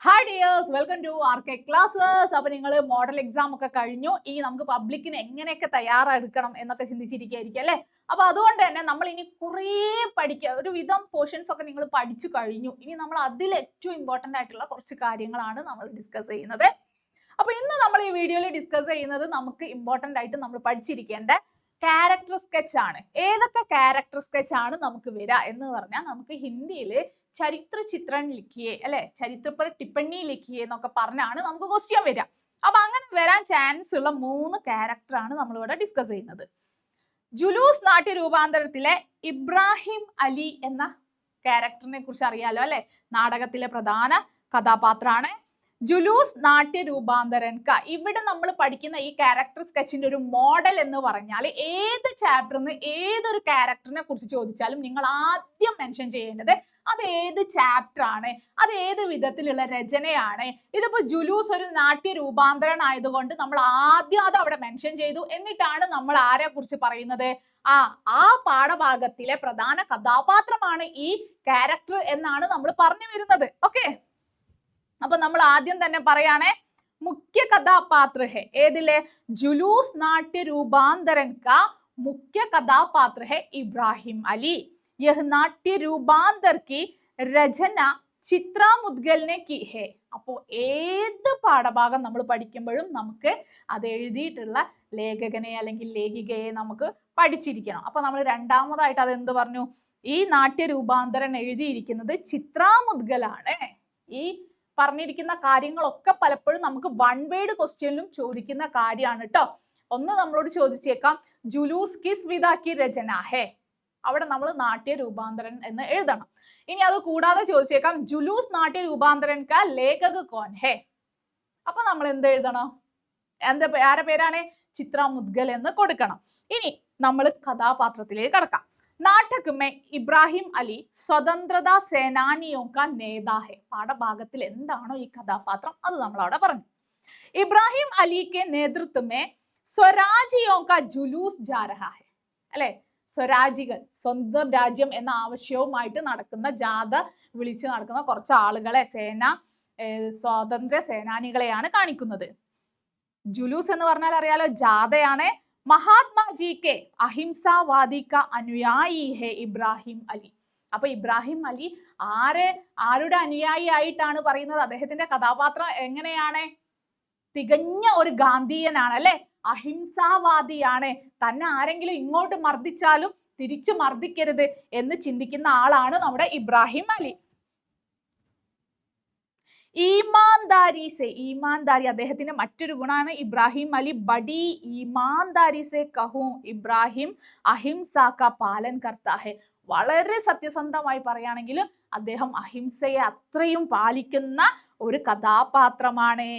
Hi dears, welcome to RK classes. അപ്പൊ നിങ്ങൾ model exam ഒക്കെ കഴിഞ്ഞു. ഇനി നമുക്ക് പബ്ലിക്കിന് എങ്ങനെയൊക്കെ തയ്യാറെടുക്കണം എന്നൊക്കെ ചിന്തിച്ചിരിക്കുകയായിരിക്കും അല്ലെ. അപ്പൊ അതുകൊണ്ട് തന്നെ നമ്മൾ ഇനി കുറേ പഠിക്കുക, ഒരു വിധം പോർഷൻസ് ഒക്കെ നിങ്ങൾ പഠിച്ചു കഴിഞ്ഞു. ഇനി നമ്മൾ അതിൽ ഏറ്റവും ഇമ്പോർട്ടന്റ് ആയിട്ടുള്ള കുറച്ച് കാര്യങ്ങളാണ് നമ്മൾ ഡിസ്കസ് ചെയ്യുന്നത്. അപ്പൊ ഇന്ന് നമ്മൾ ഈ വീഡിയോയിൽ ഡിസ്കസ് ചെയ്യുന്നത് നമുക്ക് ഇമ്പോർട്ടന്റ് ആയിട്ട് നമ്മൾ പഠിച്ചിരിക്കേണ്ട ക്യാരക്ടർ സ്കെച്ച് ആണ്. ഏതൊക്കെ ക്യാരക്ടർ സ്കെച്ച് ആണ് നമുക്ക് വരിക എന്ന് പറഞ്ഞാൽ, നമുക്ക് ഹിന്ദിയിൽ ചരിത്ര ചിത്രം ലിഖിയെ അല്ലെ, ചരിത്ര पर टिप्पणी लिखिए എന്നൊക്കെ പറഞ്ഞാണ് നമുക്ക് ക്വസ്റ്റ്യൻ വരിക. അപ്പൊ അങ്ങനെ വരാൻ ചാൻസ് ഉള്ള 3 ക്യാരക്ടർ ആണ് നമ്മൾ ഇവിടെ ഡിസ്കസ് ചെയ്യുന്നത്. ജുലൂസ് നാട്യ രൂപാന്തരത്തിലെ ഇബ്രാഹിം അലി എന്ന ക്യാരക്ടറിനെ കുറിച്ച് അറിയാലോ അല്ലെ. നാടകത്തിലെ പ്രധാന കഥാപാത്രമാണ് ജുലൂസ് നാട്യ രൂപാന്തരൻ ക. ഇവിടെ നമ്മൾ പഠിക്കുന്ന ഈ ക്യാരക്ടർ സ്കെച്ചിന്റെ ഒരു മോഡൽ എന്ന് പറഞ്ഞാൽ, ഏത് ചാപ്റ്ററിന് ഏതൊരു ക്യാരക്ടറിനെ കുറിച്ച് ചോദിച്ചാലും നിങ്ങൾ ആദ്യം മെൻഷൻ ചെയ്യേണ്ടത് അത് ഏത് ചാപ്റ്റർ ആണ്, അത് ഏത് വിധത്തിലുള്ള രചനയാണ്. ഇതിപ്പോ ജുലൂസ് ഒരു നാട്യ രൂപാന്തരൻ ആയതുകൊണ്ട് നമ്മൾ ആദ്യം അത് അവിടെ മെൻഷൻ ചെയ്തു. എന്നിട്ടാണ് നമ്മൾ ആരെ കുറിച്ച് പറയുന്നത്, ആ പാഠഭാഗത്തിലെ പ്രധാന കഥാപാത്രമാണ് ഈ ക്യാരക്ടർ എന്നാണ് നമ്മൾ പറഞ്ഞു വരുന്നത്. ഓക്കെ, അപ്പൊ നമ്മൾ ആദ്യം തന്നെ പറയാണേ, മുഖ്യ കഥാപാത്ര ഹെ ഏതിലെ ജുലൂസ് നാട്യ രൂപാന്തരൻ കാ മുഖ്യ കഥാപാത്ര ഹെ ഇബ്രാഹിം അലി. यह नाट्य रूपांतर की रचना ചിത്ര മുദ്ഗലിനെ की है. അപ്പോൾ ഏത് പാഠഭാഗം നമ്മൾ പഠിക്കുമ്പോഴും നമുക്ക് അത് എഴുതിയിട്ടുള്ള ലേഖകനെ അല്ലെങ്കിൽ ലേഖികയെ നമുക്ക് പഠിച്ചിരിക്കണം. അപ്പൊ നമ്മൾ രണ്ടാമതായിട്ട് അത് എന്ത് പറഞ്ഞു, ഈ നാട്യ രൂപാന്തരൻ എഴുതിയിരിക്കുന്നത് ചിത്ര മുദ്ഗലാണ്. ഈ പറഞ്ഞിരിക്കുന്ന കാര്യങ്ങളൊക്കെ പലപ്പോഴും നമുക്ക് വൺ വേർഡ് ക്വസ്റ്റ്യനിലും ചോദിക്കുന്ന കാര്യമാണ് കേട്ടോ. ഒന്ന് നമ്മളോട് ചോദിച്ചേക്കാം, ജുലൂസ് കിസ് വിധ കി രചന ഹേ. അവിടെ നമ്മൾ നാട്യ രൂപാന്തരൻ എന്ന് എഴുതണം. ഇനി അത് കൂടാതെ ചോദിച്ചേക്കാം, ജുലൂസ് നാട്യ രൂപാന്തരൻ കാ ലേഖക കോൻ ഹേ. അപ്പൊ നമ്മൾ എന്ത് എഴുതണം, ആരെ പേരാണ്, ചിത്ര മുദ്ഗൽ എന്ന് കൊടുക്കണം. ഇനി നമ്മൾ കഥാപാത്രത്തിലേക്ക് കടക്കാം. നാടക में ഇബ്രാഹിം അലി സ്വതന്ത്രതാ സേനാനിയോ കാ നേതാ ഹെ. പാഠഭാഗത്തിൽ എന്താണോ ഈ കഥാപാത്രം അത് നമ്മൾ അവിടെ പറഞ്ഞു. ഇബ്രാഹിം അലി के नेतृत्व में സ്വരാജിയോ കാ ജുലൂസ് जा रहा है അല്ലെ. സ്വരാജികൾ, സ്വന്തം രാജ്യം എന്ന ആവശ്യവുമായിട്ട് നടക്കുന്ന ജാഥ വിളിച്ച് നടക്കുന്ന കുറച്ച് ആളുകളെ, സ്വാതന്ത്ര്യ സേനാനികളെയാണ് കാണിക്കുന്നത്. ജുലൂസ് എന്ന് പറഞ്ഞാൽ അറിയാലോ, ജാഥയാണ്. മഹാത്മാജി കെ അഹിംസാവാദി കാ അനുയായി ഹെ ഇബ്രാഹിം അലി. അപ്പൊ ഇബ്രാഹിം അലി ആരുടെ അനുയായി ആയിട്ടാണ് പറയുന്നത്? അദ്ദേഹത്തിന്റെ കഥാപാത്രം എങ്ങനെയാണ്? തികഞ്ഞ ഒരു ഗാന്ധിയനാണ് അല്ലെ, അഹിംസാവാദിയാണ്. തന്നെ ആരെങ്കിലും ഇങ്ങോട്ട് മർദ്ദിച്ചാലും തിരിച്ചു മർദ്ദിക്കരുത് എന്ന് ചിന്തിക്കുന്ന ആളാണ് നമ്മുടെ ഇബ്രാഹിം അലി. ഈമാൻദാരി അദ്ദേഹത്തിന്റെ മറ്റൊരു ഗുണമാണ് ഇബ്രാഹിം അലി ബഡി ഈമാൻദാരി സെ കഹൂ ഇബ്രാഹിം അഹിംസാ കാ പാലൻ കർത്താ ഹെ. വളരെ സത്യസന്ധമായി പറയുകയാണെങ്കിൽ അദ്ദേഹം അഹിംസയെ അത്രയും പാലിക്കുന്ന ഒരു കഥാപാത്രമാണ്.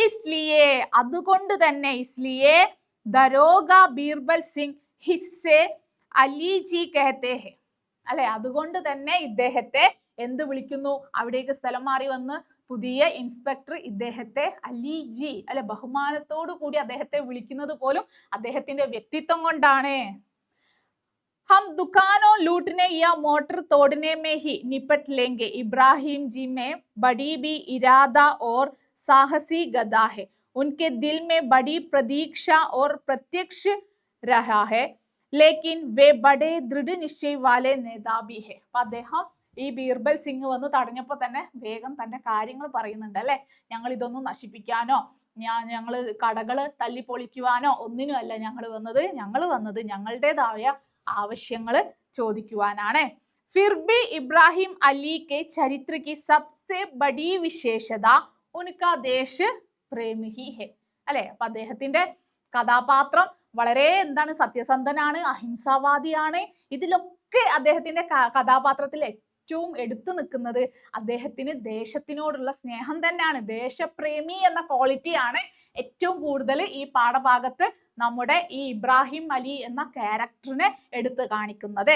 ഇസ്ലിയെ അതുകൊണ്ട് തന്നെ, ഇസ്ലിയെ ദരോഗ ബീർബൽ സിംഗ് ഹിസ്സെ അലിജി കഹത്തെ ഹെ അല്ലെ. അതുകൊണ്ട് തന്നെ ഇദ്ദേഹത്തെ എന്ത് വിളിക്കുന്നു, അവിടേക്ക് സ്ഥലം മാറി വന്ന് പുതിയ ഇൻസ്പെക്ടർ ഇദ്ദേഹത്തെ അലിജി അല്ലെ, ബഹുമാനത്തോടു കൂടി അദ്ദേഹത്തെ വിളിക്കുന്നത് പോലും അദ്ദേഹത്തിന്റെ വ്യക്തിത്വം കൊണ്ടാണ്. हम दुकानों लूटने या मोटर तोड़ने में ही निपट लेंगे. इब्राहिम जी में बड़ी भी इरादा और साहसी गदा है. उनके दिल में बड़ी प्रतीक्षा और प्रत्यक्ष रहा है, लेकिन वे बड़े दृढ़ निश्चय वाले नेता भी है. അദ്ദേഹം ഈ ബീർബൽ സിംഗ് വന്ന് തടഞ്ഞപ്പോൾ തന്നെ വേഗം തന്നെ കാര്യങ്ങൾ പറയുന്നുണ്ട് അല്ലെ. ഞങ്ങൾ ഇതൊന്നും നശിപ്പിക്കാനോ ഞങ്ങൾ കടകള് തല്ലി പൊളിക്കുവാനോ ഒന്നിനും അല്ല ഞങ്ങൾ വന്നത് ഞങ്ങളുടേതായ ആവശ്യങ്ങൾ ചോദിക്കുവാനാണ്. फिर भी इब्राहिम अली के चरित्र की सबसे बड़ी विशेषता उनका देश प्रेम ही है അല്ലെ. അപ്പൊ അദ്ദേഹത്തിന്റെ കഥാപാത്രം വളരെ എന്താണ്, സത്യസന്ധനാണ്, അഹിംസാവാദിയാണ്. ഇതിലൊക്കെ അദ്ദേഹത്തിന്റെ കഥാപാത്രത്തിൽ ഏറ്റവും എടുത്തു നിൽക്കുന്നത് അദ്ദേഹത്തിന് ദേശത്തിനോടുള്ള സ്നേഹം തന്നെയാണ്. ദേശപ്രേമി എന്ന ക്വാളിറ്റിയാണ് ഏറ്റവും കൂടുതൽ ഈ പാഠഭാഗത്ത് നമ്മുടെ ഈ ഇബ്രാഹിം അലി എന്ന ക്യാരക്ടറിനെ എടുത്തു കാണിക്കുന്നത്.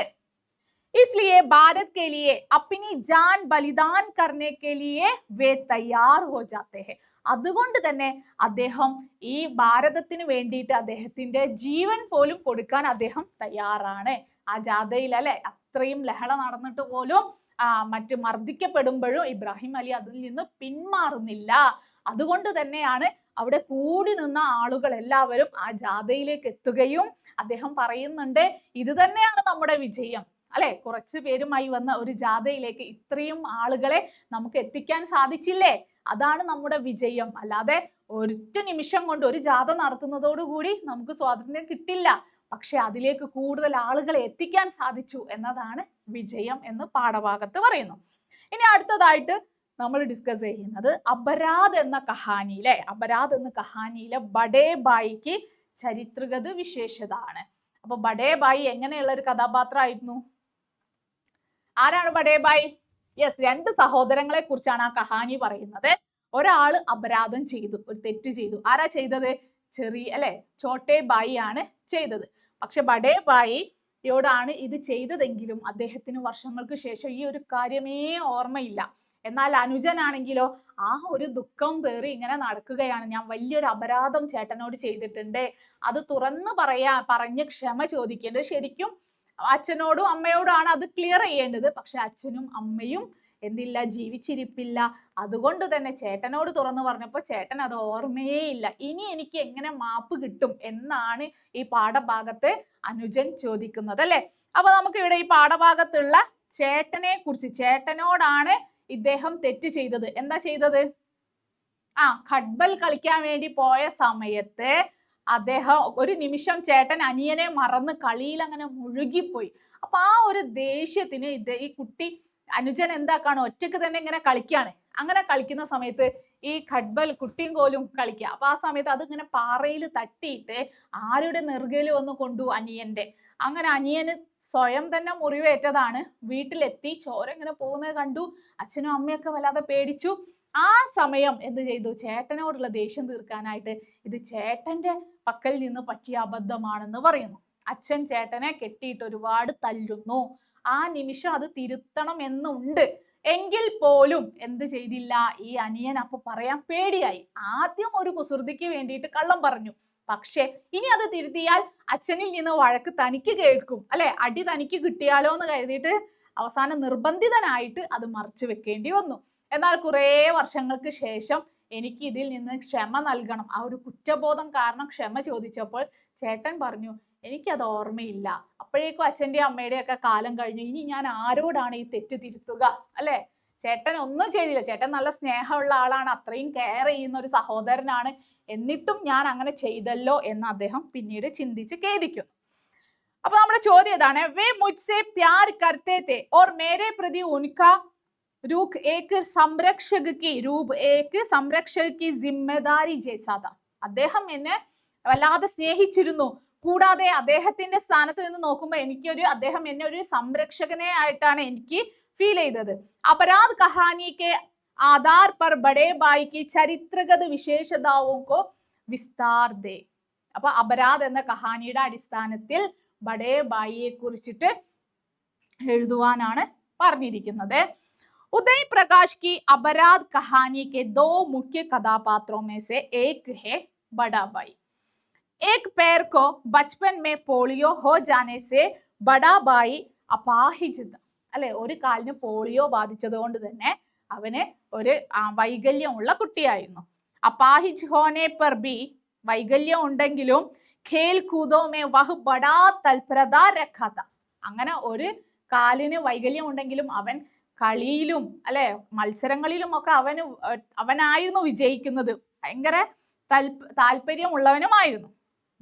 इसलिए भारत के लिए अपनी जान बलिदान करने के लिए वे तैयार हो जाते हैं. അതുകൊണ്ട് തന്നെ അദ്ദേഹം ഈ ഭാരതത്തിന് വേണ്ടിയിട്ട് അദ്ദേഹത്തിന്റെ ജീവൻ പോലും കൊടുക്കാൻ അദ്ദേഹം തയ്യാറാണ്. ആ ജാഥയിൽ അല്ലെ, അത്രയും ലഹള നടന്നിട്ട് പോലും മറ്റ് മർദ്ദിക്കപ്പെടുമ്പോഴും ഇബ്രാഹിം അലി അതിൽ നിന്ന് പിന്മാറുന്നില്ല. അതുകൊണ്ട് തന്നെയാണ് അവിടെ കൂടി നിന്ന ആളുകൾ എല്ലാവരും ആ ജാഥയിലേക്ക് എത്തുകയും അദ്ദേഹം പറയുന്നുണ്ട്, ഇത് തന്നെയാണ് നമ്മുടെ വിജയം, അല്ലെ? കുറച്ചു പേരുമായി വന്ന ഒരു ജാഥയിലേക്ക് ഇത്രയും ആളുകളെ നമുക്ക് എത്തിക്കാൻ സാധിച്ചില്ലേ, അതാണ് നമ്മുടെ വിജയം. അല്ലാതെ ഒരൊറ്റ നിമിഷം കൊണ്ട് ഒരു ജാഥ നടത്തുന്നതോടുകൂടി നമുക്ക് സ്വാതന്ത്ര്യം കിട്ടില്ല, പക്ഷെ അതിലേക്ക് കൂടുതൽ ആളുകളെ എത്തിക്കാൻ സാധിച്ചു എന്നതാണ് വിജയം എന്ന് പാഠഭാഗത്ത് പറയുന്നു. ഇനി അടുത്തതായിട്ട് നമ്മൾ ഡിസ്കസ് ചെയ്യുന്നത് അപരാധ് എന്ന കഹാനിയിലെ ബഡേ ബായിക്ക് ചരിത്രഗത വിശേഷത ആണ്. അപ്പൊ ബഡേ ബായി എങ്ങനെയുള്ള ഒരു കഥാപാത്രമായിരുന്നു? ആരാണ് ബഡേ ബായി? യെസ്, 2 സഹോദരങ്ങളെ കുറിച്ചാണ് ആ കഹാനി പറയുന്നത്. ഒരാള് അപരാധം ചെയ്തു, ഒരു തെറ്റ് ചെയ്തു. ആരാ ചെയ്തത്? ചോട്ടെ ബായി ആണ് ചെയ്തത്. പക്ഷെ ബഡേ ബായിയോടാണ് ഇത് ചെയ്തതെങ്കിലും അദ്ദേഹത്തിന് വർഷങ്ങൾക്ക് ശേഷം ഈ ഒരു കാര്യമേ ഓർമ്മയില്ല. എന്നാൽ അനുജനാണെങ്കിലോ ആ ഒരു ദുഃഖം പേറി ഇങ്ങനെ നടക്കുകയാണ്. ഞാൻ വലിയൊരു അപരാധം ചേട്ടനോട് ചെയ്തിട്ടുണ്ട്, അത് തുറന്ന് പറഞ്ഞ് ക്ഷമ ചോദിക്കേണ്ടത് ശരിക്കും അച്ഛനോടും അമ്മയോടും അത് ക്ലിയർ ചെയ്യേണ്ടത്. പക്ഷെ അച്ഛനും അമ്മയും എന്തില്ല, ജീവിച്ചിരിപ്പില്ല. അതുകൊണ്ട് തന്നെ ചേട്ടനോട് തുറന്നു പറഞ്ഞപ്പോൾ ചേട്ടൻ അത് ഓർമ്മയേ ഇല്ല. ഇനി എനിക്ക് എങ്ങനെ മാപ്പ് കിട്ടും എന്നാണ് ഈ പാഠഭാഗത്ത് അനുജൻ ചോദിക്കുന്നത്, അല്ലെ? അപ്പൊ നമുക്ക് ഇവിടെ ഈ പാഠഭാഗത്തുള്ള ചേട്ടനെ കുറിച്ച്, ചേട്ടനോടാണ് ഇദ്ദേഹം തെറ്റ് ചെയ്തത്. എന്താ ചെയ്തത്? ഖഡ്ബൽ കളിക്കാൻ വേണ്ടി പോയ സമയത്ത് അദ്ദേഹം ഒരു നിമിഷം ചേട്ടൻ അനിയനെ മറന്ന് കളിയിൽ അങ്ങനെ മുഴുകിപ്പോയി. അപ്പൊ ആ ഒരു ദേഷ്യത്തിന് ഈ കുട്ടി അനുജൻ എന്താക്കാണ്, ഒറ്റക്ക് തന്നെ ഇങ്ങനെ കളിക്കാണ്. അങ്ങനെ കളിക്കുന്ന സമയത്ത് ഈ ഖഡ്ബൽ കുട്ടിയും കോലും കളിക്കുക. അപ്പൊ ആ സമയത്ത് അതിങ്ങനെ പാറയിൽ തട്ടിയിട്ട് ആരുടെ നെറുകയിൽ വന്ന് കൊണ്ടു? അനിയന്റെ. അങ്ങനെ അനിയന് സ്വയം തന്നെ മുറിവേറ്റതാണ്. വീട്ടിലെത്തി ചോര ഇങ്ങനെ പോകുന്നത് കണ്ടു. അച്ഛനും അമ്മയൊക്കെ വല്ലാതെ പേടിച്ചു. ആ സമയം എന്ത് ചെയ്തു? ചേട്ടനോടുള്ള ദേഷ്യം തീർക്കാനായിട്ട് ഇത് ചേട്ടന്റെ പക്കൽ നിന്ന് പറ്റിയ അബദ്ധമാണെന്ന് പറയുന്നു. അച്ഛൻ ചേട്ടനെ കെട്ടിയിട്ട് ഒരുപാട് തല്ലുന്നു. ആ നിമിഷം അത് തിരുത്തണം എന്നുണ്ട്. എങ്കിൽ പോലും എന്ത് ചെയ്തില്ല? ഈ അനിയൻ അപ്പൊ പറയാൻ പേടിയായി. ആദ്യം ഒരു കുസൃതിക്ക് വേണ്ടിയിട്ട് കള്ളം പറഞ്ഞു. പക്ഷെ ഇനി അത് തിരുത്തിയാൽ അച്ഛനിൽ നിന്ന് വഴക്ക് തനിക്ക് കേൾക്കും, അല്ലെ? അടി തനിക്ക് കിട്ടിയാലോ എന്ന് കരുതിയിട്ട് അവസാനം നിർബന്ധിതനായിട്ട് അത് മറച്ചു വെക്കേണ്ടി വന്നു. എന്നാൽ കുറേ വർഷങ്ങൾക്ക് ശേഷം എനിക്ക് ഇതിൽ നിന്ന് ക്ഷമ നൽകണം, ആ ഒരു കുറ്റബോധം കാരണം ക്ഷമ ചോദിച്ചപ്പോൾ ചേട്ടൻ പറഞ്ഞു, എനിക്കത് ഓർമ്മയില്ല. അപ്പോഴേക്കും അച്ഛൻ്റെയും അമ്മയുടെയും ഒക്കെ കാലം കഴിഞ്ഞു. ഇനി ഞാൻ ആരോടാണ് ഈ തെറ്റ് തിരുത്തുക, അല്ലെ? ചേട്ടൻ ഒന്നും ചെയ്തില്ല. ചേട്ടൻ നല്ല സ്നേഹമുള്ള ആളാണ്, അത്രയും കെയർ ചെയ്യുന്ന ഒരു സഹോദരനാണ്. എന്നിട്ടും ഞാൻ അങ്ങനെ ചെയ്തല്ലോ എന്ന് അദ്ദേഹം പിന്നീട് ചിന്തിച്ച് ഖേദിക്കും. അപ്പൊ നമ്മുടെ ചോദ്യം ഇതാണ്, വേ മുജ്സെ പ്യാർ കർത്തേ തേ ഓർ മേരെ പ്രതി ഉൻകാ रूप एक സംരക്ഷക की जिम्मेदारी जैसा था. അദ്ദേഹം എന്നെ വല്ലാതെ സ്നേഹിച്ചിരുന്നു. കൂടാതെ അദ്ദേഹത്തിന്റെ സ്ഥാനത്ത് നിന്ന് നോക്കുമ്പോൾ അദ്ദേഹം എന്നെ ഒരു സംരക്ഷകനെ ആയിട്ടാണ് എനിക്ക് ഫീൽ ചെയ്തത്. അപരാധ് കഹാനി के आधार पर बड़े भाई की ചരിത്രഗത വിശേഷതാओं को विस्तार दे. അപ്പൊ അപരാധ് എന്ന കഹാനിയുടെ അടിസ്ഥാനത്തിൽ ബഡേ ബായിയെ കുറിച്ചിട്ട് എഴുതുവാനാണ് പറഞ്ഞിരിക്കുന്നത്. उदय प्रकाश की अपराध कहानी के 2 मुख्य कथापात्रों में से एक है बड़ा भाई. एक पैर को बचपन में पोलियो हो जाने से बड़ा भाई अपाहिज था. അല്ലെ, ഒരു കാലിന് പോളിയോ ബാധിച്ചത് കൊണ്ട് തന്നെ അവന് ഒരു വൈകല്യമുള്ള കുട്ടിയായിരുന്നു. അപാഹിജ് ഹോനെ പർ ബി, വൈകല്യം ഉണ്ടെങ്കിലും ഖേൽ കൂദോ മേ വഹ് ബഡാ തൽപരത രഖാ താ. അങ്ങനെ ഒരു കാലിന് വൈകല്യം ഉണ്ടെങ്കിലും അവൻ കളിയിലും അല്ലെ മത്സരങ്ങളിലും ഒക്കെ അവനായിരുന്നു വിജയിക്കുന്നത്. ഭയങ്കര താല്പര്യമുള്ളവനുമായിരുന്നു.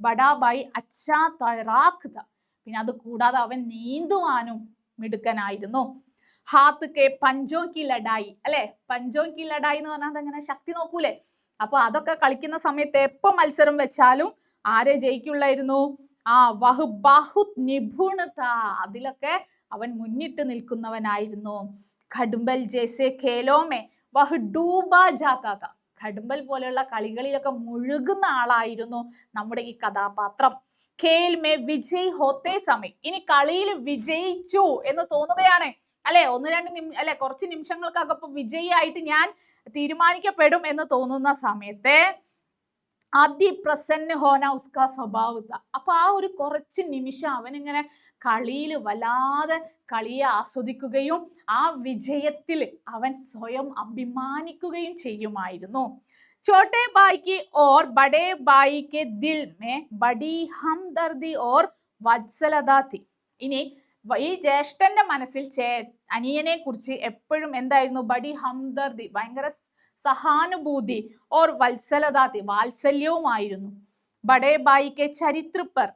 ബഡാബായി അച്ഛാ തൈറാഖ് ത. പിന്നെ അത് കൂടാതെ അവൻ നീന്തുവാനും മിടുക്കനായിരുന്നു. ഹാത്ത് കെ പഞ്ചോ കി ലഡായി, അല്ലെ? പഞ്ചോ കി ലഡായി എന്ന് പറഞ്ഞാൽ അങ്ങനെ ശക്തി നോക്കൂലേ? അപ്പൊ അതൊക്കെ കളിക്കുന്ന സമയത്ത് എപ്പോ മത്സരം വെച്ചാലും ആരെ ജയിക്കുള്ളായിരുന്നു? വഹ് ബഹുത് നിപുണത, അതിലൊക്കെ അവൻ മുന്നിട്ട് നിൽക്കുന്നവനായിരുന്നു. ഖഡ്ബൽ ജൈസെ ഖേലോമേ വഹ് ഡൂബാ ജാതാ താ. ഖഡ്ബൽ പോലെയുള്ള കളികളിലൊക്കെ മുഴുകുന്ന ആളായിരുന്നു നമ്മുടെ ഈ കഥാപാത്രം. ഖേൽ മേ വിജയ് ഹോത്തേ സമയം, ഇനി കളിയിൽ വിജയിച്ചു എന്ന് തോന്നുകയാണ്, അല്ലെ? 1-2 കുറച്ച് നിമിഷങ്ങൾക്കകപ്പം വിജയിയായിട്ട് ഞാൻ തീരുമാനിക്കപ്പെടും എന്ന് തോന്നുന്ന സമയത്ത് അതി പ്രസന്ന ഹോന ഉസ്കാ സ്വഭാവത. അപ്പൊ ആ ഒരു കുറച്ച് നിമിഷം അവനിങ്ങനെ കളിയിൽ വല്ലാതെ കളിയെ ആസ്വദിക്കുകയും ആ വിജയത്തിൽ അവൻ സ്വയം അഭിമാനിക്കുകയും ചെയ്യുമായിരുന്നു. छोटे भाई की और बड़े भाई के दिल में बड़ी हमदर्दी और വത്സലത थी. ഇനി ഈ ജ്യേഷ്ഠന്റെ മനസ്സിൽ അനിയനെ കുറിച്ച് എപ്പോഴും എന്തായിരുന്നു? ബഡി ഹംദർദി, ഭയങ്കര സഹാനുഭൂതി, ഓർ വത്സലതാത്തി, വാത്സല്യവുമായിരുന്നു. ബഡേ ബായിക്ക് ചരിത്ര പർ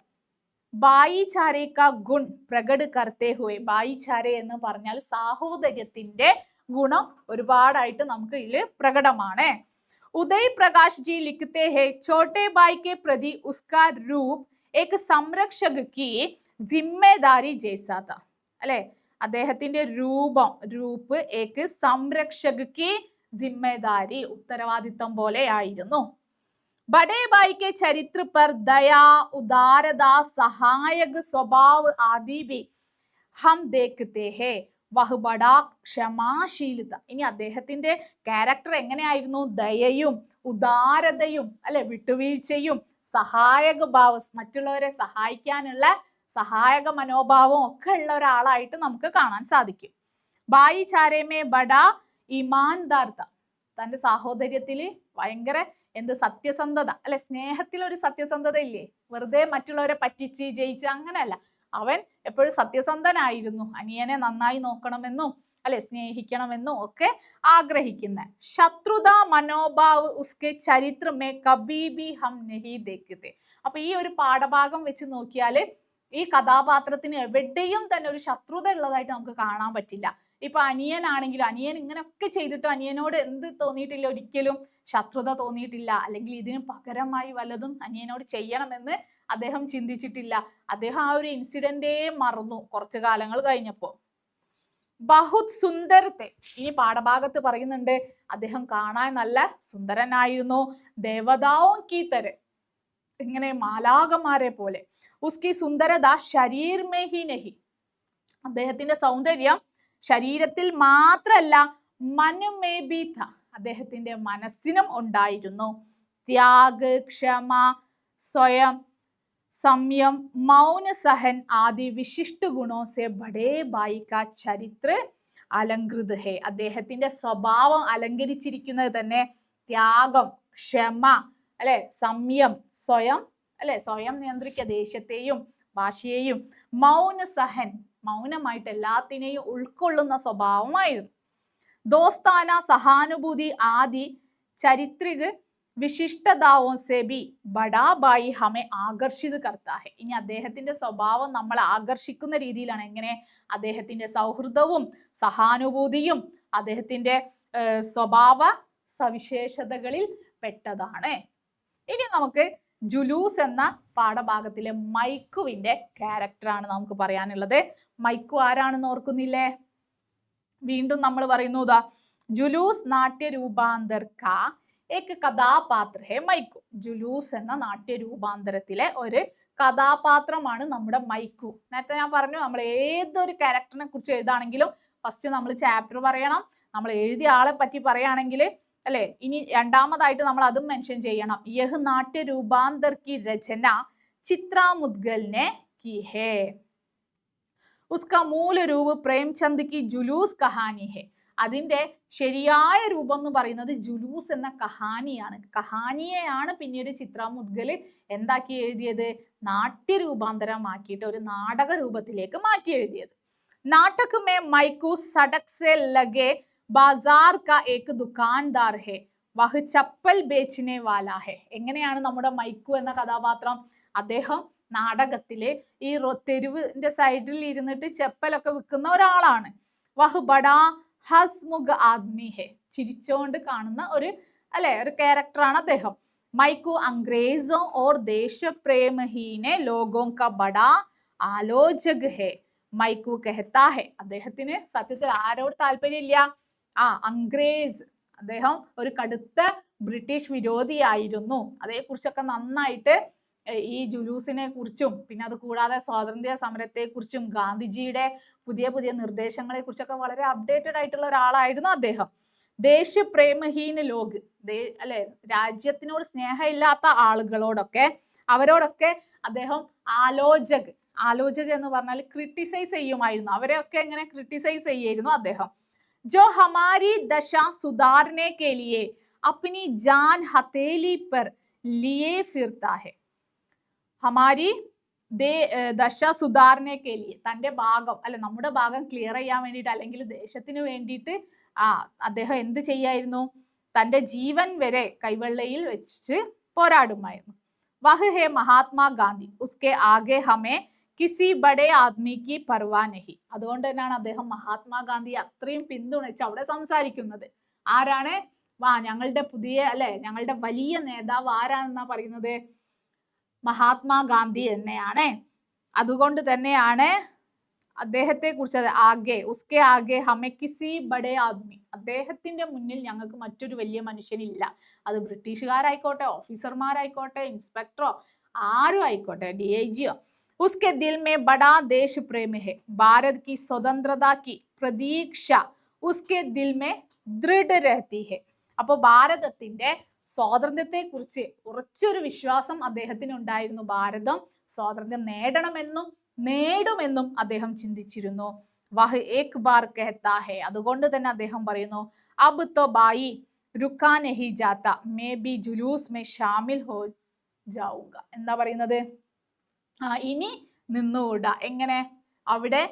ഭായിചാരെ കാ ഗുൺ പ്രകട് കർത്തേ ഹുവേ. ഭായിചാരെ എന്ന് പറഞ്ഞാൽ സാഹോദര്യത്തിന്റെ ഗുണം ഒരുപാടായിട്ട് നമുക്ക് ഇതിൽ പ്രകടമാണ്. ഉദയ് പ്രകാശ് ജി ലിഖ്തേ ഹേ छोटे भाई के प्रति उसका रूप एक संरक्षक की जिम्मेदारी जैसा था. അല്ലെ, അദ്ദേഹത്തിന്റെ രൂപ് ഏക് സംരക്ഷക് की जिम्मेदारी, ഉത്തരവാദിത്തം പോലെ ആയിരുന്നു. बड़े भाई के चरित्र पर दया, उदारता, सहायक स्वभाव आदि भी हम देखते हैं. വഹ് ബഡാ ക്ഷമാശീലത. ഇനി അദ്ദേഹത്തിന്റെ ക്യാരക്ടർ എങ്ങനെയായിരുന്നു? ദയയും ഉദാരതയും അല്ലെ, വിട്ടുവീഴ്ചയും സഹായക ഭാവം, മറ്റുള്ളവരെ സഹായിക്കാനുള്ള സഹായക മനോഭാവം ഒക്കെ ഉള്ള ഒരാളായിട്ട് നമുക്ക് കാണാൻ സാധിക്കും. ഭായി ചാരേമേ ബഡാ ഇമാൻദാർത. തന്റെ സാഹോദര്യത്തില് ഭയങ്കര സത്യസന്ധത അല്ലെ, സ്നേഹത്തിൽ ഒരു സത്യസന്ധത ഇല്ലേ, വെറുതെ മറ്റുള്ളവരെ പറ്റിച്ച് ജയിച്ച് അങ്ങനെയല്ല. അവൻ എപ്പോഴും സത്യസന്ധനായിരുന്നു. അനിയനെ നന്നായി നോക്കണമെന്നും അല്ലെ സ്നേഹിക്കണമെന്നും ഒക്കെ ആഗ്രഹിക്കുന്ന. ശത്രുത മനോഭാവ് ഉസ്കെ ചരിത്ര മേ കബീ ഭി ഹം നഹീ ദേഖ്തേ. അപ്പൊ ഈ ഒരു പാഠഭാഗം വെച്ച് നോക്കിയാൽ ഈ കഥാപാത്രത്തിന് എവിടെയും തന്നെ ഒരു ശത്രുത ഉള്ളതായിട്ട് നമുക്ക് കാണാൻ പറ്റില്ല. ഇപ്പൊ അനിയനാണെങ്കിലും അനിയൻ ഇങ്ങനെയൊക്കെ ചെയ്തിട്ടും അനിയനോട് എന്ത് തോന്നിയിട്ടില്ല? ഒരിക്കലും ശത്രുത തോന്നിയിട്ടില്ല. അല്ലെങ്കിൽ ഇതിന് പകരമായി വല്ലതും അനിയനോട് ചെയ്യണമെന്ന് അദ്ദേഹം ചിന്തിച്ചിട്ടില്ല. അദ്ദേഹം ആ ഒരു ഇൻസിഡന്റേ മറന്നു കുറച്ചു കാലങ്ങൾ കഴിഞ്ഞപ്പോ. ബഹുത് സുന്ദരത്തെ. ഈ പാഠഭാഗത്ത് പറയുന്നുണ്ട് അദ്ദേഹം കാണാൻ നല്ല സുന്ദരനായിരുന്നു. ദേവതാവും കീത്തര്, ഇങ്ങനെ മാലാകമാരെ പോലെ. ഉസ്കി സുന്ദരത ശരീർ മേ ഹി നഹി. അദ്ദേഹത്തിന്റെ സൗന്ദര്യം ശരീരത്തിൽ മാത്രല്ല, മനുമേ ഭി ഥ, അദ്ദേഹത്തിന്റെ മനസ്സിനും ഉണ്ടായിരുന്നു. ത്യാഗ്, ക്ഷമ, സ്വയം സംയം, മൗന സഹൻ ആദി വിശിഷ്ട ഗുണോ സെ ബഡേ ഭായി കാ ചരിത്ര അലങ്കൃത് ഹേ. അദ്ദേഹത്തിന്റെ സ്വഭാവം അലങ്കരിച്ചിരിക്കുന്നത് തന്നെ ത്യാഗം, ക്ഷമ അല്ലെ, സംയം, സ്വയം നിയന്ത്രിക്കുക, ദേഷ്യത്തെയും ഭാഷയെയും, മൗന സഹൻ, മൗനമായിട്ട് എല്ലാത്തിനെയും ഉൾക്കൊള്ളുന്ന സ്വഭാവമായിരുന്നു. ദോസ്താന, സഹാനുഭൂതി ആദി ചരിത്രിക വിശിഷ്ടതാവും സെ ഭി ബഡാ ഭായി ഹമെ ആകർഷിത് കർത്താ ഹെ. ഇനി അദ്ദേഹത്തിന്റെ സ്വഭാവം നമ്മളെ ആകർഷിക്കുന്ന രീതിയിലാണ്. എങ്ങനെ? അദ്ദേഹത്തിന്റെ സൗഹൃദവും സഹാനുഭൂതിയും അദ്ദേഹത്തിന്റെ സ്വഭാവ സവിശേഷതകളിൽ പെട്ടതാണ്. ഇനി നമുക്ക് ജുലൂസ് എന്ന പാഠഭാഗത്തിലെ മൈക്കുവിന്റെ ക്യാരക്ടറാണ് നമുക്ക് പറയാനുള്ളത്. മൈക്കു ആരാണെന്ന് ഓർക്കുന്നില്ലേ? വീണ്ടും നമ്മൾ പറയുന്നു, ജുലൂസ് നാട്യരൂപാന്തർ കാ ഏക് കഥാപാത്ര ഹേ മൈക്കു. ജുലൂസ് എന്ന നാട്യരൂപാന്തരത്തിലെ ഒരു കഥാപാത്രമാണ് നമ്മുടെ മൈക്കു. നേരത്തെ ഞാൻ പറഞ്ഞു, നമ്മൾ ഏതൊരു ക്യാരക്ടറിനെ കുറിച്ച് എഴുതാണെങ്കിലും ഫസ്റ്റ് നമ്മൾ ചാപ്റ്റർ പറയണം. നമ്മൾ എഴുതിയ ആളെ പറ്റി പറയുകയാണെങ്കിൽ അല്ലെ, ഇനി രണ്ടാമതായിട്ട് നമ്മൾ അതും മെൻഷൻ ചെയ്യണം. യഹ് നാട്യരൂപാന്തർ കി രചന ചിത്രാ മുദ്ഗൽ ने की है. उसका मूल रूप പ്രേംചന്ദ് की जुलूस कहानी है. അതിന്റെ ശരിയായ രൂപം എന്ന് പറയുന്നത് ജുലൂസ് എന്ന കഹാനിയാണ്. കഹാനിയെയാണ് പിന്നീട് ചിത്രാ മുദ്ഗൽ എന്താക്കി എഴുതിയത്? നാട്യരൂപാന്തരമാക്കിയിട്ട് ഒരു നാടക രൂപത്തിലേക്ക് മാറ്റി എഴുതിയത്. നാടക് മേ മൈക്കു സഡക് സെ ലഗെ ബാസാർ കാ ഏക് ദുകാൻദാർ ഹെ, വഹ് ചപ്പൽ ബേച്ചനെ വാലാ ഹെ. എങ്ങനെയാണ് നമ്മുടെ മൈക്കു എന്ന കഥാപാത്രം? അദ്ദേഹം നാടകത്തിലെ ഈ തെരുവിന്റെ സൈഡിൽ ഇരുന്നിട്ട് ചെപ്പലൊക്കെ വിൽക്കുന്ന ഒരാളാണ്. വഹ് ബഡാ ഹസ്മുഖ ആദ്മി ഹെ, ചിരിച്ചോണ്ട് കാണുന്ന ഒരു ക്യാരക്ടറാണ് അദ്ദേഹം. മൈക്കു അംഗ്രേസോ ഓർ ദേശപ്രേമഹീനെ ലോഗോ കാ ബഡാ ആലോചക് ഹെ. മൈക്കു കെഹത്താ ഹെ, അദ്ദേഹത്തിന് സത്യത്തിൽ ആരോട് താല്പര്യമില്ല? അംഗ്രേസ്, അദ്ദേഹം ഒരു കടുത്ത ബ്രിട്ടീഷ് വിരോധിയായിരുന്നു. അതേക്കുറിച്ചൊക്കെ നന്നായിട്ട് ഈ ജുലൂസിനെ കുറിച്ചും പിന്നെ അത് കൂടാതെ സ്വാതന്ത്ര്യ സമരത്തെ കുറിച്ചും ഗാന്ധിജിയുടെ പുതിയ പുതിയ നിർദ്ദേശങ്ങളെ കുറിച്ചൊക്കെ വളരെ അപ്ഡേറ്റഡ് ആയിട്ടുള്ള ഒരാളായിരുന്നു അദ്ദേഹം. ദേശപ്രേമഹീന ലോക്, രാജ്യത്തിനോട് സ്നേഹമില്ലാത്ത ആളുകളോടൊക്കെ അവരോടൊക്കെ അദ്ദേഹം ആലോചക്, ആലോചക എന്ന് പറഞ്ഞാൽ ക്രിട്ടിസൈസ് ചെയ്യുമായിരുന്നു, അവരെയൊക്കെ എങ്ങനെ ക്രിട്ടിസൈസ് ചെയ്യായിരുന്നു അദ്ദേഹം. जो हमारी दशा सुधारने के लिए अपनी जान हथेली पर लिए फिरता है. हमारी ദശ സുധാരണയ്ക്ക് തന്റെ ഭാഗം അല്ലെ നമ്മുടെ ഭാഗം ക്ലിയർ ചെയ്യാൻ വേണ്ടിയിട്ട് അല്ലെങ്കിൽ ദേശത്തിന് വേണ്ടിയിട്ട് അദ്ദേഹം എന്ത് ചെയ്യായിരുന്നു? തന്റെ ജീവൻ വരെ കൈവെള്ളയിൽ വെച്ച് പോരാടുമായിരുന്നു. വഹ് ഹേ മഹാത്മാ ഗാന്ധി ഉസ്കെ ആകെ ഹമേ കിസി ബഡേ ആദ്മിക്ക് പർവാ നഹി. അതുകൊണ്ട് തന്നെയാണ് അദ്ദേഹം മഹാത്മാഗാന്ധി അത്രയും പിന്തുണച്ച് അവിടെ സംസാരിക്കുന്നത്. ആരാണ്? ഞങ്ങളുടെ പുതിയ അല്ലെ ഞങ്ങളുടെ വലിയ നേതാവ് ആരാണെന്നാ പറയുന്നത്? മഹാത്മാഗാന്ധി തന്നെയാണ്. അതുകൊണ്ട് തന്നെയാണ് അദ്ദേഹത്തെ കുറിച്ച് ആകെ ഉസ്കെ ആകെ ഹമേ കിസി ബഡേ ആദ്മി, അദ്ദേഹത്തിന്റെ മുന്നിൽ ഞങ്ങൾക്ക് മറ്റൊരു വലിയ മനുഷ്യനില്ല. അത് ബ്രിട്ടീഷുകാരായിക്കോട്ടെ, ഓഫീസർമാരായിക്കോട്ടെ, ഇൻസ്പെക്ടറോ ആരും ആയിക്കോട്ടെ, DIGയോ. उसके दिल में बड़ा देश प्रेम है, भारत की स्वतंत्रता की प्रतीक्षा उसके दिल में दृढ़ रहती है. അപ്പൊ ഭാരതത്തിന്റെ സ്വാതന്ത്ര്യത്തെ കുറിച്ച് ഉറച്ചൊരു വിശ്വാസം അദ്ദേഹത്തിന് ഉണ്ടായിരുന്നു. ഭാരതം സ്വാതന്ത്ര്യം നേടണമെന്നും നേടുമെന്നും അദ്ദേഹം ചിന്തിച്ചിരുന്നു. വഹ് ഏക് ബാർ കഹത്താ ഹെ, അതുകൊണ്ട് തന്നെ അദ്ദേഹം പറയുന്നു, അബ് തോ ബായി രുക്കാ നഹി ജാത്ത മേ ബി ജുലൂസ് മേ ഷാമിൽ ഹോ ജാഊംഗ. എന്താ പറയുന്നത്? ഇനി നിന്നുകൂടാ. എങ്ങനെ? അവിടെ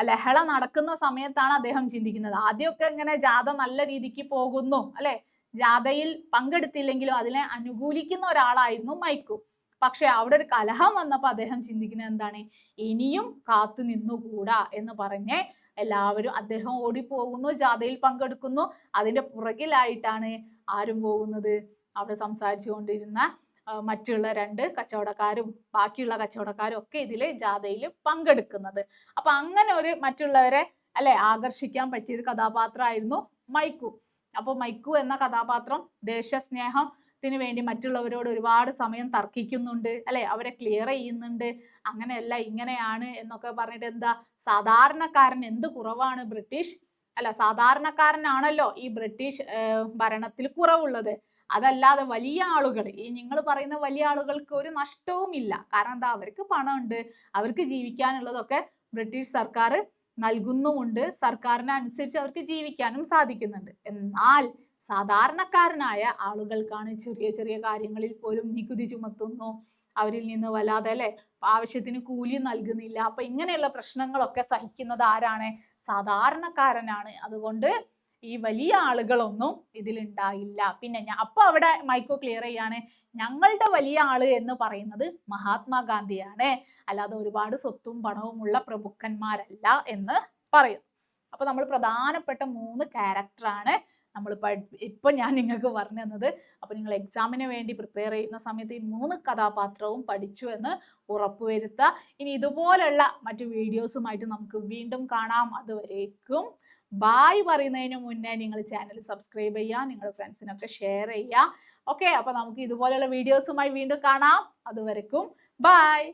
ലഹള നടക്കുന്ന സമയത്താണ് അദ്ദേഹം ചിന്തിക്കുന്നത്. ആദ്യമൊക്കെ ഇങ്ങനെ ജാഥ നല്ല രീതിക്ക് പോകുന്നു അല്ലെ, ജാഥയിൽ പങ്കെടുത്തില്ലെങ്കിലും അതിനെ അനുകൂലിക്കുന്ന ഒരാളായിരുന്നു മൈക്കു. പക്ഷെ അവിടെ ഒരു കലഹം വന്നപ്പോൾ അദ്ദേഹം ചിന്തിക്കുന്നത് എന്താണ്? ഇനിയും കാത്തു നിന്നുകൂടാ എന്ന് പറഞ്ഞ് എല്ലാവരും അദ്ദേഹം ഓടിപ്പോകുന്നു, ജാഥയിൽ പങ്കെടുക്കുന്നു. അതിന്റെ പുറകിലായിട്ടാണ് ആരും പോകുന്നത്? അവിടെ സംസാരിച്ചു കൊണ്ടിരുന്ന മറ്റുള്ള 2 കച്ചവടക്കാരും ബാക്കിയുള്ള കച്ചവടക്കാരും ഒക്കെ ഇതില് ജാഥയിൽ പങ്കെടുക്കുന്നത്. അപ്പൊ അങ്ങനെ ഒരു മറ്റുള്ളവരെ അല്ലെ ആകർഷിക്കാൻ പറ്റിയൊരു കഥാപാത്രമായിരുന്നു മൈക്കു. അപ്പൊ മൈക്കു എന്ന കഥാപാത്രം ദേശസ്നേഹത്തിന് വേണ്ടി മറ്റുള്ളവരോട് ഒരുപാട് സമയം തർക്കിക്കുന്നുണ്ട് അല്ലെ, അവരെ ക്ലിയർ ചെയ്യുന്നുണ്ട്. അങ്ങനെയല്ല ഇങ്ങനെയാണ് എന്നൊക്കെ പറഞ്ഞിട്ട് എന്താ സാധാരണക്കാരൻ എന്ത് കുറവാണ് ബ്രിട്ടീഷ് അല്ല സാധാരണക്കാരനാണല്ലോ ഈ ബ്രിട്ടീഷ് ഭരണത്തിൽ കുറവുള്ളത്. അതല്ലാതെ വലിയ ആളുകൾ, ഈ നിങ്ങൾ പറയുന്ന വലിയ ആളുകൾക്ക് ഒരു നഷ്ടവും ഇല്ല. കാരണം എന്താ? അവർക്ക് പണമുണ്ട്, അവർക്ക് ജീവിക്കാനുള്ളതൊക്കെ ബ്രിട്ടീഷ് സർക്കാർ നൽകുന്നുമുണ്ട്. സർക്കാരിനെ അനുസരിച്ച് അവർക്ക് ജീവിക്കാനും സാധിക്കുന്നുണ്ട്. എന്നാൽ സാധാരണക്കാരനായ ആളുകൾക്കാണ് ചെറിയ ചെറിയ കാര്യങ്ങളിൽ പോലും നികുതി ചുമത്തുന്നു, അവരിൽ നിന്ന് വല്ലാതെ അല്ലെ ആവശ്യത്തിന് കൂലി നൽകുന്നില്ല. അപ്പൊ ഇങ്ങനെയുള്ള പ്രശ്നങ്ങളൊക്കെ സഹിക്കുന്നത് ആരാണ്? സാധാരണക്കാരനാണ്. അതുകൊണ്ട് ഈ വലിയ ആളുകളൊന്നും ഇതിലുണ്ടായില്ല. പിന്നെ അപ്പൊ അവിടെ മൈക്കോ ക്ലിയർ ചെയ്യാണ്, ഞങ്ങളുടെ വലിയ ആള് എന്ന് പറയുന്നത് മഹാത്മാഗാന്ധിയാണ്, അല്ലാതെ ഒരുപാട് സ്വത്തും പണവും ഉള്ള പ്രഭുക്കന്മാരല്ല എന്ന് പറയുന്നു. അപ്പൊ നമ്മൾ പ്രധാനപ്പെട്ട 3 ക്യാരക്ടറാണ് നമ്മൾ ഇപ്പൊ ഞാൻ നിങ്ങൾക്ക് പറഞ്ഞു തന്നത്. അപ്പൊ നിങ്ങൾ എക്സാമിന് വേണ്ടി പ്രിപ്പയർ ചെയ്യുന്ന സമയത്ത് ഈ 3 കഥാപാത്രവും പഠിച്ചു എന്ന് ഉറപ്പുവരുത്തുക. ഇനി ഇതുപോലുള്ള മറ്റു വീഡിയോസുമായിട്ട് നമുക്ക് വീണ്ടും കാണാം. അതുവരേക്കും ബായ് പറയുന്നതിന് മുന്നേ നിങ്ങൾ ചാനൽ സബ്സ്ക്രൈബ് ചെയ്യുക, നിങ്ങളുടെ ഫ്രണ്ട്സിനൊക്കെ ഷെയർ ചെയ്യുക. ഓക്കെ, അപ്പൊ നമുക്ക് ഇതുപോലെയുള്ള വീഡിയോസുമായി വീണ്ടും കാണാം. അതുവരേക്കും ബായ്.